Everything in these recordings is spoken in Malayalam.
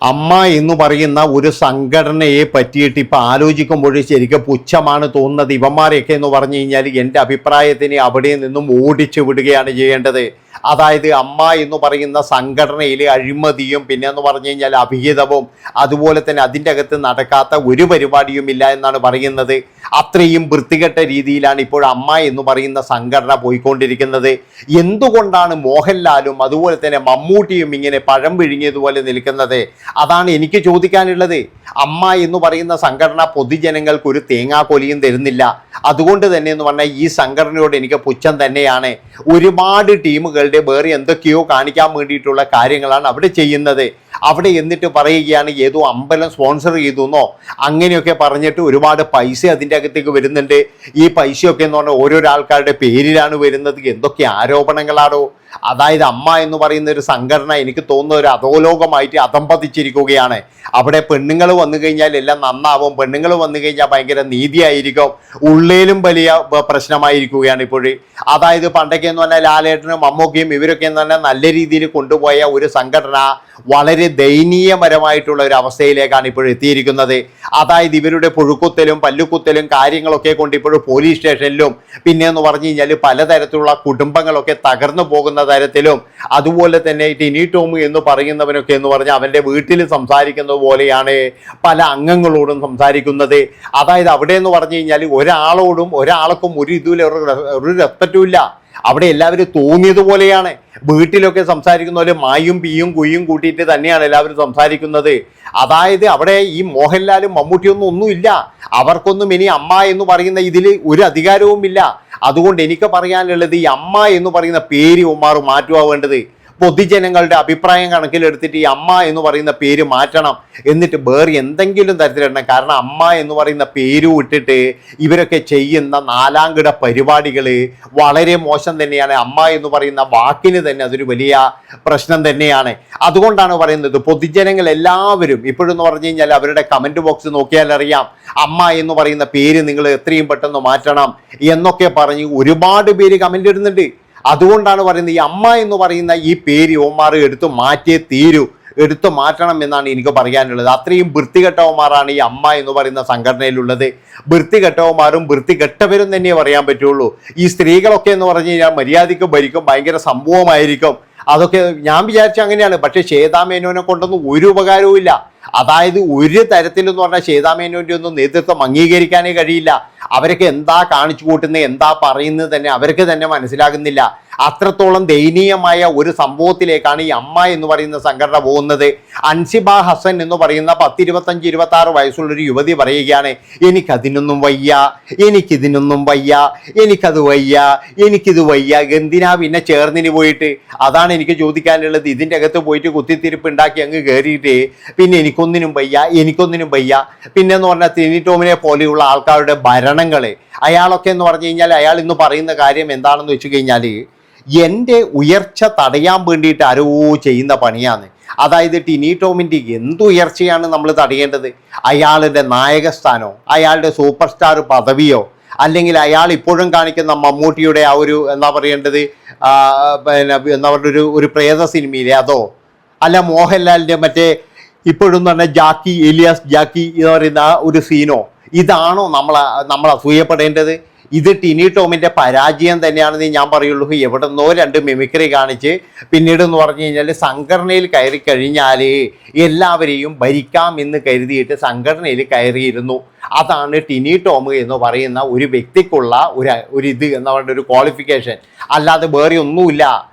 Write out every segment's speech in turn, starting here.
അമ്മ എന്ന് പറയുന്ന ഒരു സംഘടനയെ പറ്റിയിട്ട് ഇപ്പം ആലോചിക്കുമ്പോൾ ശരിക്കും പുച്ഛമാണ് തോന്നുന്നത്. ഇവന്മാരെയൊക്കെ എന്ന് പറഞ്ഞു കഴിഞ്ഞാൽ എൻ്റെ അഭിപ്രായത്തിന് അവിടെ നിന്നും ഓടിച്ചു വിടുകയാണ് ചെയ്യേണ്ടത്. അതായത് അമ്മ എന്ന് പറയുന്ന സംഘടനയിൽ അഴിമതിയും പിന്നെ എന്ന് പറഞ്ഞു കഴിഞ്ഞാൽ അഭിഹിതവും അതുപോലെ തന്നെ അതിൻ്റെ അകത്ത് നടക്കാത്ത ഒരു പരിപാടിയും ഇല്ല എന്നാണ് പറയുന്നത്. അത്രയും വൃത്തികെട്ട രീതിയിലാണ് ഇപ്പോൾ അമ്മ എന്ന് പറയുന്ന സംഘടന പോയിക്കൊണ്ടിരിക്കുന്നത്. എന്തുകൊണ്ടാണ് മോഹൻലാലും അതുപോലെ തന്നെ മമ്മൂട്ടിയും ഇങ്ങനെ പഴം വിഴുങ്ങിയതുപോലെ നിൽക്കുന്നത്? അതാണ് എനിക്ക് ചോദിക്കാനുള്ളത്. അമ്മ എന്ന് പറയുന്ന സംഘടന പൊതുജനങ്ങൾക്ക് ഒരു തേങ്ങാക്കൊലിയും തരുന്നില്ല. അതുകൊണ്ട് തന്നെ എന്ന് പറഞ്ഞാൽ ഈ സംഘടനയോട് എനിക്ക് പുച്ഛം തന്നെയാണ്. ഒരുപാട് ടീമുകളുടെ വേറെ എന്തൊക്കെയോ കാണിക്കാൻ വേണ്ടിയിട്ടുള്ള കാര്യങ്ങളാണ് അവിടെ ചെയ്യുന്നത്. അവിടെ എന്നിട്ട് പറയുകയാണ് ഏതോ അമ്പലം സ്പോൺസർ ചെയ്തുന്നോ അങ്ങനെയൊക്കെ പറഞ്ഞിട്ട് ഒരുപാട് പൈസ അതിൻ്റെ അകത്തേക്ക് വരുന്നുണ്ട്. ഈ പൈസയൊക്കെ എന്ന് പറഞ്ഞാൽ ഓരോരോ ആൾക്കാരുടെ പേരിലാണ് വരുന്നത്. എന്തൊക്കെ ആരോപണങ്ങളാണോ? അതായത് അമ്മ എന്ന് പറയുന്ന ഒരു സംഘടന എനിക്ക് തോന്നുന്ന ഒരു അധോലോകമായിട്ട് അധംപതിച്ചിരിക്കുകയാണ്. അവിടെ പെണ്ണുങ്ങൾ വന്നു കഴിഞ്ഞാൽ എല്ലാം നന്നാവും, പെണ്ണുങ്ങൾ വന്നു കഴിഞ്ഞാൽ ഭയങ്കര നീതിയായിരിക്കും, ഉള്ളിലും വലിയ പ്രശ്നമായിരിക്കുകയാണ് ഇപ്പോഴും. അതായത് പണ്ടൊക്കെ എന്ന് പറഞ്ഞാൽ ലാലേട്ടനും മമ്മൂക്കയും ഇവരൊക്കെ എന്ന് പറഞ്ഞാൽ നല്ല രീതിയിൽ കൊണ്ടുപോയ ഒരു സംഘടന വളരെ ദയനീയപരമായിട്ടുള്ള ഒരു അവസ്ഥയിലേക്കാണ് ഇപ്പോൾ എത്തിയിരിക്കുന്നത്. അതായത് ഇവരുടെ പുഴുക്കുത്തലും പല്ലുക്കുത്തലും കാര്യങ്ങളൊക്കെ കൊണ്ട് ഇപ്പോഴും പോലീസ് സ്റ്റേഷനിലും പിന്നെ എന്ന് പറഞ്ഞു കഴിഞ്ഞാൽ പലതരത്തിലുള്ള കുടുംബങ്ങളൊക്കെ തകർന്നു പോകുന്ന തരത്തിലും അതുപോലെ തന്നെ ടിനി ടോം എന്ന് പറയുന്നവനൊക്കെ എന്ന് പറഞ്ഞാൽ അവൻ്റെ വീട്ടിൽ സംസാരിക്കുന്നത് പോലെയാണ് പല അംഗങ്ങളോടും സംസാരിക്കുന്നത്. അതായത് അവിടെ എന്ന് പറഞ്ഞു കഴിഞ്ഞാൽ ഒരാൾക്കും ഒരു ഇതിലും ഒരു റെസ്പെക്റ്റും ഇല്ല. അവിടെ എല്ലാവരും തോന്നിയതുപോലെയാണ്. വീട്ടിലൊക്കെ സംസാരിക്കുന്ന പോലെ മായും പിയും കുയ്യും കൂട്ടിയിട്ട് തന്നെയാണ് എല്ലാവരും സംസാരിക്കുന്നത്. അതായത് അവിടെ ഈ മോഹൻലാലും മമ്മൂട്ടിയൊന്നും ഒന്നുമില്ല. അവർക്കൊന്നും ഇനി അമ്മ എന്ന് പറയുന്ന ഇതിൽ ഒരു അധികാരവും ഇല്ല. അതുകൊണ്ട് എനിക്ക് പറയാനുള്ളത് ഈ അമ്മ എന്ന് പറയുന്ന പേര് ഉമ്മാർ മാറ്റുക വേണ്ടത്. പൊതുജനങ്ങളുടെ അഭിപ്രായം കണക്കിലെടുത്തിട്ട് ഈ അമ്മ എന്ന് പറയുന്ന പേര് മാറ്റണം. എന്നിട്ട് വേറെ എന്തെങ്കിലും തരത്തിലിടണം. കാരണം അമ്മ എന്ന് പറയുന്ന പേര് വിട്ടിട്ട് ഇവരൊക്കെ ചെയ്യുന്ന നാലാംകിട പരിപാടികൾ വളരെ മോശം തന്നെയാണ്. അമ്മ എന്ന് പറയുന്ന വാക്കിന് തന്നെ അതൊരു വലിയ പ്രശ്നം തന്നെയാണ്. അതുകൊണ്ടാണ് പറയുന്നത് പൊതുജനങ്ങൾ എല്ലാവരും ഇപ്പോഴെന്ന് പറഞ്ഞു കഴിഞ്ഞാൽ അവരുടെ കമൻറ്റ് ബോക്സ് നോക്കിയാൽ അറിയാം അമ്മ എന്ന് പറയുന്ന പേര് നിങ്ങൾ എത്രയും പെട്ടെന്ന് മാറ്റണം എന്നൊക്കെ പറഞ്ഞ് ഒരുപാട് പേര് കമൻ്റ് ഇടുന്നുണ്ട്. അതുകൊണ്ടാണ് പറയുന്നത് ഈ അമ്മ എന്ന് പറയുന്ന ഈ പേര് ഓമാർ എടുത്തു മാറ്റണം എന്നാണ് എനിക്ക് പറയാനുള്ളത്. അത്രയും വൃത്തികെട്ടവന്മാരാണ് ഈ അമ്മ എന്ന് പറയുന്ന സംഘടനയിലുള്ളത്. വൃത്തികെട്ടവന്മാരും വൃത്തികെട്ടവരും തന്നെ പറയാൻ പറ്റുള്ളൂ. ഈ സ്ത്രീകളൊക്കെ എന്ന് പറഞ്ഞു കഴിഞ്ഞാൽ മര്യാദയ്ക്ക് ഭരിക്കും, ഭയങ്കര സംഭവമായിരിക്കും. അതൊക്കെ ഞാൻ വിചാരിച്ച അങ്ങനെയാണ്. പക്ഷേ ശ്വേതാമേനോനെ കൊണ്ടൊന്നും ഒരു ഉപകാരവും ഇല്ല. അതായത് ഒരു തരത്തിലെന്ന് പറഞ്ഞാൽ ശ്വേതാമേനോൻ്റെ ഒന്നും നേതൃത്വം അംഗീകരിക്കാനേ കഴിയില്ല. അവരൊക്കെ എന്താ കാണിച്ചു കൂട്ടുന്നത് എന്താ പറയുന്നത് തന്നെ അവർക്ക് തന്നെ മനസ്സിലാകുന്നില്ല. അത്രത്തോളം ദയനീയമായ ഒരു സംഭവത്തിലേക്കാണ് ഈ അമ്മ എന്ന് പറയുന്ന സംഘടന പോകുന്നത്. അൻസിബ ഹസൻ എന്ന് പറയുന്ന 10-25-26 വയസ്സുള്ളൊരു യുവതി പറയുകയാണ് എനിക്കതിനൊന്നും വയ്യ, എനിക്കിതിനൊന്നും വയ്യ, എനിക്കത് വയ്യ, എനിക്കിത് വയ്യ. എന്തിനാ പിന്നെ ചേർന്നിന് പോയിട്ട്? അതാണ് എനിക്ക് ചോദിക്കാനുള്ളത്. ഇതിൻ്റെ അകത്ത് പോയിട്ട് കുത്തിത്തിരിപ്പ് ഉണ്ടാക്കി അങ്ങ് കയറിയിട്ട് പിന്നെ എനിക്കൊന്നിനും വയ്യ. പിന്നെന്ന് പറഞ്ഞാൽ ടിനി ടോമിനെ പോലെയുള്ള ആൾക്കാരുടെ ഭരണങ്ങൾ അയാളൊക്കെ എന്ന് പറഞ്ഞു കഴിഞ്ഞാൽ അയാൾ ഇന്ന് പറയുന്ന കാര്യം എന്താണെന്ന് വെച്ച് കഴിഞ്ഞാൽ എൻ്റെ ഉയർച്ച തടയാൻ വേണ്ടിയിട്ട് ആരോ ചെയ്യുന്ന പണിയാണ്. അതായത് ടിനി ടോമിൻ്റെ എന്തുയർച്ചയാണ് നമ്മൾ തടയേണ്ടത്? അയാളുടെ നായകസ്ഥാനോ അയാളുടെ സൂപ്പർ സ്റ്റാർ പദവിയോ അല്ലെങ്കിൽ അയാൾ ഇപ്പോഴും കാണിക്കുന്ന മമ്മൂട്ടിയുടെ ആ ഒരു എന്താ പറയേണ്ടത് എന്താ പറയുക ഒരു പ്രേത സിനിമയിലെ അതോ അല്ല മോഹൻലാലിൻ്റെ മറ്റേ ഇപ്പോഴും തന്നെ എലിയാസ് ജാക്കി എന്ന് പറയുന്ന ഒരു സീനോ? ഇതാണോ നമ്മൾ അസൂയപ്പെടേണ്ടത്? ഇത് ടിനി ടോമിൻ്റെ പരാജയം തന്നെയാണെന്ന് ഞാൻ പറയുള്ളൂ. എവിടെന്നോ രണ്ട് മിമിക്രി കാണിച്ച് പിന്നീട് എന്ന് പറഞ്ഞു കഴിഞ്ഞാൽ സംഘടനയിൽ കയറി കഴിഞ്ഞാൽ എല്ലാവരെയും ഭരിക്കാം എന്ന് കരുതിയിട്ട് സംഘടനയിൽ കയറിയിരുന്നു. അതാണ് ടിനി ടോം എന്ന് പറയുന്ന ഒരു വ്യക്തിക്കുള്ള ഒരു ഇത് എന്ന് പറയുന്ന ഒരു ക്വാളിഫിക്കേഷൻ. അല്ലാതെ വേറെ ഒന്നുമില്ല.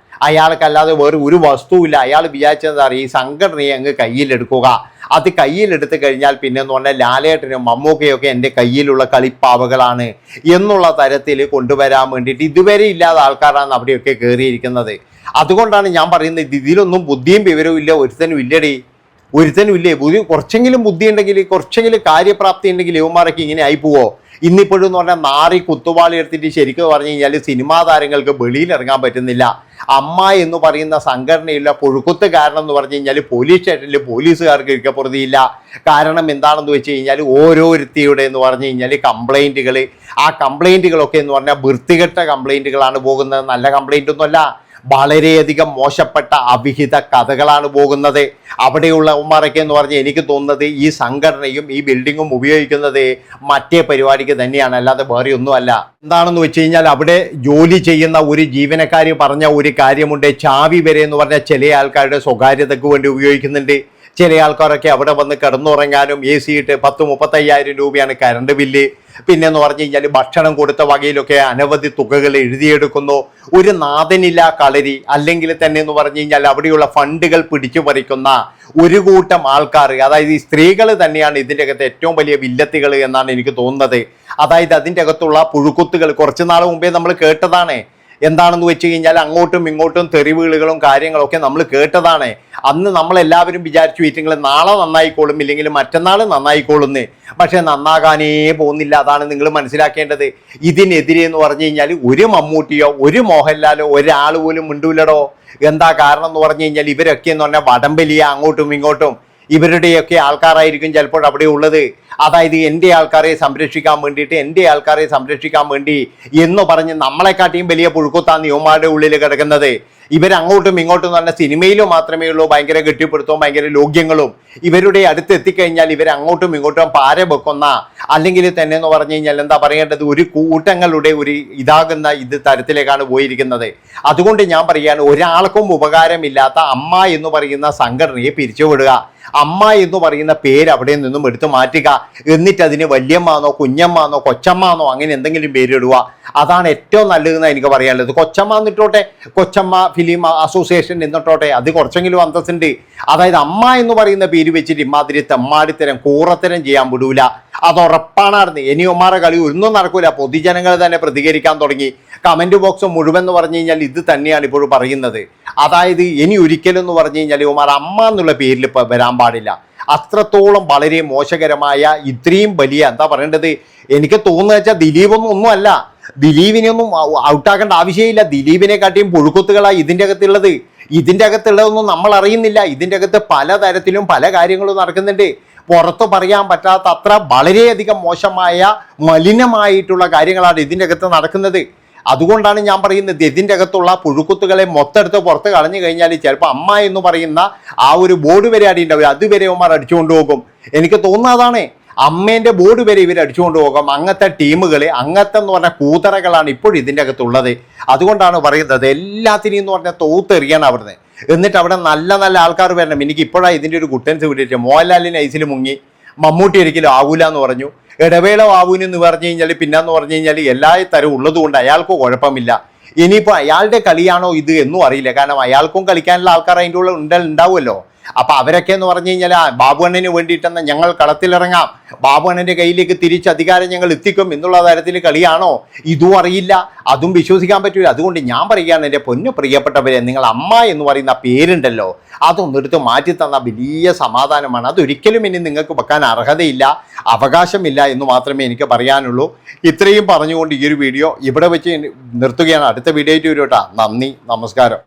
അയാൾക്കല്ലാതെ വേറെ ഒരു വസ്തുവില്ല. അയാൾ വിചാരിച്ചത് അറിയാം ഈ സംഘടനയെ അങ്ങ് കയ്യിലെടുക്കുക. അത് കയ്യിലെടുത്ത് കഴിഞ്ഞാൽ പിന്നെ എന്ന് പറഞ്ഞാൽ ലാലേട്ടനും മമ്മൂക്കയൊക്കെ എൻ്റെ കയ്യിലുള്ള കളിപ്പാവകളാണ് എന്നുള്ള തരത്തിൽ കൊണ്ടുവരാൻ വേണ്ടിയിട്ട് ഇതുവരെ ഇല്ലാത്ത ആൾക്കാരാണ് അവിടെയൊക്കെ കയറിയിരിക്കുന്നത്. അതുകൊണ്ടാണ് ഞാൻ പറയുന്നത് ഇതിലൊന്നും ബുദ്ധിയും വിവരവും ഇല്ല. ഒരുത്തനും ഇല്ലേ കുറച്ചെങ്കിലും ബുദ്ധി ഉണ്ടെങ്കിൽ കുറച്ചെങ്കിലും കാര്യപ്രാപ്തി ഉണ്ടെങ്കിൽ യുവമാരൊക്കെ ഇങ്ങനെ ആയിപ്പോവോ? ഇന്നിപ്പോഴും എന്ന് പറഞ്ഞാൽ നാറി കുത്തുവാളി എടുത്തിട്ട് ശരിക്കും പറഞ്ഞു കഴിഞ്ഞാൽ സിനിമാ താരങ്ങൾക്ക് വെളിയിലിറങ്ങാൻ പറ്റുന്നില്ല. അമ്മ എന്ന് പറയുന്ന സംഘടനയില്ല പുഴുക്കുത്ത് കാരണം എന്ന് പറഞ്ഞു കഴിഞ്ഞാൽ പോലീസ് സ്റ്റേഷനിൽ പോലീസുകാർക്ക് ഇരിക്കപ്പുറതിയില്ല. കാരണം എന്താണെന്ന് വെച്ച് കഴിഞ്ഞാൽ ഓരോരുത്തിയുടെ എന്ന് പറഞ്ഞു കഴിഞ്ഞാൽ കംപ്ലൈൻറ്റുകൾ, ആ കംപ്ലൈൻറ്റുകളൊക്കെ എന്ന് പറഞ്ഞാൽ വൃത്തികെട്ട കംപ്ലൈൻറ്റുകളാണ് പോകുന്നത്. നല്ല കംപ്ലൈൻ്റ് ഒന്നുമല്ല. വളരെയധികം മോശപ്പെട്ട അവിഹിത കഥകളാണ് പോകുന്നത്. അവിടെയുള്ള ഉമ്മാരൊക്കെ എന്ന് പറഞ്ഞാൽ എനിക്ക് തോന്നുന്നത് ഈ സംഘടനയും ഈ ബിൽഡിങ്ങും ഉപയോഗിക്കുന്നത് മറ്റേ പരിപാടിക്ക് തന്നെയാണ്, അല്ലാതെ വേറെ ഒന്നുമല്ല. എന്താണെന്ന് വെച്ച് കഴിഞ്ഞാൽ അവിടെ ജോലി ചെയ്യുന്ന ഒരു ജീവനക്കാരി പറഞ്ഞ ഒരു കാര്യമുണ്ട്, ചാവി വരെ എന്ന് പറഞ്ഞാൽ ചില ആൾക്കാരുടെ സ്വകാര്യതയ്ക്ക് വേണ്ടി ഉപയോഗിക്കുന്നുണ്ട്. ചില ആൾക്കാരൊക്കെ അവിടെ വന്ന് കിടന്നുറങ്ങാനും എ സി ഇട്ട് 10-35,000 രൂപയാണ് കറണ്ട് ബില്ല്. പിന്നെന്ന് പറഞ്ഞു കഴിഞ്ഞാൽ ഭക്ഷണം കൊടുത്ത വകയിലൊക്കെ അനവധി തുകകൾ എഴുതിയെടുക്കുന്നു. ഒരു നാഥനില്ല കളരി, അല്ലെങ്കിൽ തന്നെ എന്ന് പറഞ്ഞു കഴിഞ്ഞാൽ അവിടെയുള്ള ഫണ്ടുകൾ പിടിച്ചു പറിക്കുന്ന ഒരു കൂട്ടം ആൾക്കാർ, അതായത് ഈ സ്ത്രീകൾ തന്നെയാണ് ഇതിൻ്റെ അകത്ത് ഏറ്റവും വലിയ വില്ലത്തികൾ എന്നാണ് എനിക്ക് തോന്നുന്നത്. അതായത് അതിൻ്റെ അകത്തുള്ള പുഴുക്കുത്തുകൾ കുറച്ച് നാൾ മുമ്പേ നമ്മൾ കേട്ടതാണ്. എന്താണെന്ന് വെച്ച് കഴിഞ്ഞാൽ അങ്ങോട്ടും ഇങ്ങോട്ടും തെറിവുകളും കാര്യങ്ങളൊക്കെ നമ്മൾ കേട്ടതാണ്. അന്ന് നമ്മളെല്ലാവരും വിചാരിച്ചു വീറ്റുകൾ നാളെ നന്നായിക്കോളും, ഇല്ലെങ്കിൽ മറ്റന്നാൾ നന്നായിക്കോളുന്ന്. പക്ഷെ നന്നാകാനേ പോകുന്നില്ല. അതാണ് നിങ്ങൾ മനസ്സിലാക്കേണ്ടത്. ഇതിനെതിരെ എന്ന് പറഞ്ഞു കഴിഞ്ഞാൽ ഒരു മമ്മൂട്ടിയോ ഒരു മോഹൻലാലോ ഒരാൾ പോലും മിണ്ടൂലടോ. എന്താ കാരണം എന്ന് പറഞ്ഞു കഴിഞ്ഞാൽ ഇവരൊക്കെ എന്ന് പറഞ്ഞാൽ വടംവലിയ അങ്ങോട്ടും ഇങ്ങോട്ടും ഇവരുടെയൊക്കെ ആൾക്കാരായിരിക്കും ചിലപ്പോൾ അവിടെ ഉള്ളത്. അതായത് എൻ്റെ ആൾക്കാരെ സംരക്ഷിക്കാൻ വേണ്ടിയിട്ട്, എൻ്റെ ആൾക്കാരെ സംരക്ഷിക്കാൻ വേണ്ടി എന്ന് പറഞ്ഞ് നമ്മളെക്കാട്ടിയും വലിയ പുഴുക്കുത്താണ് യുവമാരുടെ ഉള്ളിൽ കിടക്കുന്നത്. ഇവരങ്ങോട്ടും ഇങ്ങോട്ടും എന്ന് പറഞ്ഞാൽ സിനിമയിലും മാത്രമേ ഉള്ളൂ ഭയങ്കര കെട്ടിപ്പിടുത്തവും ഭയങ്കര ലോഗ്യങ്ങളും. ഇവരുടെ അടുത്ത് എത്തിക്കഴിഞ്ഞാൽ ഇവരങ്ങോട്ടും ഇങ്ങോട്ടും പാര വെക്കുന്ന, അല്ലെങ്കിൽ തന്നെ എന്ന് പറഞ്ഞു കഴിഞ്ഞാൽ എന്താ പറയേണ്ടത്, ഒരു കൂട്ടങ്ങളുടെ ഒരു ഇതാകുന്ന ഇത് തരത്തിലേക്കാണ് പോയിരിക്കുന്നത്. അതുകൊണ്ട് ഞാൻ പറയുകയാണ്, ഒരാൾക്കും ഉപകാരമില്ലാത്ത അമ്മ എന്ന് പറയുന്ന സംഘടനയെ പിരിച്ചുവിടുക. അമ്മ എന്ന് പറയുന്ന പേര് അവിടെ നിന്നും എടുത്തു മാറ്റുക. എന്നിട്ട് അതിന് വല്യമ്മാന്നോ കുഞ്ഞമ്മാന്നോ കൊച്ചമ്മാന്നോ അങ്ങനെ എന്തെങ്കിലും പേരിടുക. അതാണ് ഏറ്റവും നല്ലതെന്ന് എനിക്ക് പറയാനുള്ളത്. കൊച്ചമ്മ എന്നിട്ടോട്ടെ, കൊച്ചമ്മ ഫിലിം അസോസിയേഷൻ എന്നിട്ടോട്ടെ, അത് കുറച്ചെങ്കിലും അന്തസ്സുണ്ട്. അതായത് അമ്മ എന്ന് പറയുന്ന പേര് വെച്ചിട്ട് ഇമാതിരി തെമ്മാടിത്തരം കൂറത്തരം ചെയ്യാൻ വിടൂല. അത് ഉറപ്പാണ്. ഇനി ഒമാരെ കളി ഒന്നും നടക്കൂല. പൊതുജനങ്ങൾ തന്നെ പ്രതികരിക്കാൻ തുടങ്ങി. കമന്റ് ബോക്സ് മുഴുവൻ എന്ന് പറഞ്ഞു കഴിഞ്ഞാൽ ഇത് തന്നെയാണ് ഇപ്പോഴും പറയുന്നത്. അതായത് ഇനി ഒരിക്കലും എന്ന് പറഞ്ഞു കഴിഞ്ഞാൽ ഒമാർ അമ്മ എന്നുള്ള പേരിൽ ഇപ്പൊ വരാൻ പാടില്ല. അത്രത്തോളം വളരെ മോശകരമായ ഇത്രയും വലിയ എന്താ പറയേണ്ടത്, എനിക്ക് തോന്നുന്നത് വെച്ചാൽ ദിലീപൊന്നും അല്ല. ദിലീപിനെയൊന്നും ഔട്ടാക്കേണ്ട ആവശ്യമില്ല. ദിലീപിനെ കാട്ടിയും പുഴുക്കുത്തുകളാണ് ഇതിൻ്റെ അകത്തുള്ളത്. ഇതിൻ്റെ അകത്തുള്ളതൊന്നും നമ്മൾ അറിയുന്നില്ല. ഇതിൻ്റെ അകത്ത് പലതരത്തിലും പല കാര്യങ്ങളും നടക്കുന്നുണ്ട്. പുറത്ത് പറയാൻ പറ്റാത്ത അത്ര വളരെയധികം മോശമായ മലിനമായിട്ടുള്ള കാര്യങ്ങളാണ് ഇതിൻ്റെ അകത്ത് നടക്കുന്നത്. അതുകൊണ്ടാണ് ഞാൻ പറയുന്നത്, ഇതിൻ്റെ അകത്തുള്ള പുഴുക്കുത്തുകളെ മൊത്തമെടുത്ത് പുറത്ത് കളഞ്ഞു കഴിഞ്ഞാൽ ചിലപ്പോൾ അമ്മ എന്ന് പറയുന്ന ആ ഒരു ബോർഡ് വരെ അടിയുണ്ടാവും. അതുവരെ അവന്മാർ അടിച്ചുകൊണ്ട് പോകും. എനിക്ക് തോന്നുന്നതാണ്, അമ്മേൻ്റെ ബോർഡ് വരെ ഇവർ അടിച്ചുകൊണ്ട് പോകും. അങ്ങനത്തെ ടീമുകൾ, അങ്ങനത്തെ എന്ന് പറഞ്ഞ കൂതറകളാണ് ഇപ്പോഴും ഇതിൻ്റെ അകത്തുള്ളത്. അതുകൊണ്ടാണ് പറയുന്നത് എല്ലാത്തിനെയും എന്ന് പറഞ്ഞാൽ തോത്തെറിയാണ് അവിടുന്ന്. എന്നിട്ട് അവിടെ നല്ല നല്ല ആൾക്കാർ വരണം. എനിക്ക് ഇപ്പോഴാണ് ഇതിൻ്റെ ഒരു ഗുട്ടൻസ് വിട്ടിട്ട്, മോഹൻലാലിന് ഐസിൽ മുങ്ങി, മമ്മൂട്ടി ഒരിക്കലും ആവൂല എന്ന് പറഞ്ഞു, ഇടവേള ആവൂന് എന്ന് പറഞ്ഞു കഴിഞ്ഞാൽ പിന്നെന്ന് പറഞ്ഞു കഴിഞ്ഞാൽ എല്ലാ തരവും ഉള്ളത് കൊണ്ട് അയാൾക്ക് കുഴപ്പമില്ല. ഇനിയിപ്പോൾ അയാളുടെ കളിയാണോ ഇത് എന്നും അറിയില്ല. കാരണം അയാൾക്കും കളിക്കാനുള്ള ആൾക്കാർ അതിൻ്റെ ഉള്ള ഉണ്ടാവുമല്ലോ. അപ്പൊ അവരൊക്കെ എന്ന് പറഞ്ഞു കഴിഞ്ഞാൽ ബാബുഅണ്ണന് വേണ്ടിയിട്ടെന്ന് ഞങ്ങൾ കളത്തിലിറങ്ങാം, ബാബുഅണ്ണന്റെ കയ്യിലേക്ക് തിരിച്ച് അധികാരം ഞങ്ങൾ എത്തിക്കും എന്നുള്ള തരത്തിൽ കളിയാണോ ഇതും അറിയില്ല. അതും വിശ്വസിക്കാൻ പറ്റൂല. അതുകൊണ്ട് ഞാൻ പറയുകയാണ്, എൻ്റെ പൊന്നു പ്രിയപ്പെട്ടവരെ, നിങ്ങൾ അമ്മ എന്ന് പറയുന്ന പേരുണ്ടല്ലോ അതൊന്നും എടുത്ത് മാറ്റി തന്ന വലിയ സമാധാനമാണ്. അതൊരിക്കലും ഇനി നിങ്ങൾക്ക് വെക്കാൻ അർഹതയില്ല, അവകാശമില്ല എന്ന് മാത്രമേ എനിക്ക് പറയാനുള്ളൂ. ഇത്രയും പറഞ്ഞുകൊണ്ട് ഈ ഒരു വീഡിയോ ഇവിടെ വെച്ച് നിർത്തുകയാണ്. അടുത്ത വീഡിയോ ആയിട്ട് വരും കേട്ടോ. നന്ദി, നമസ്കാരം.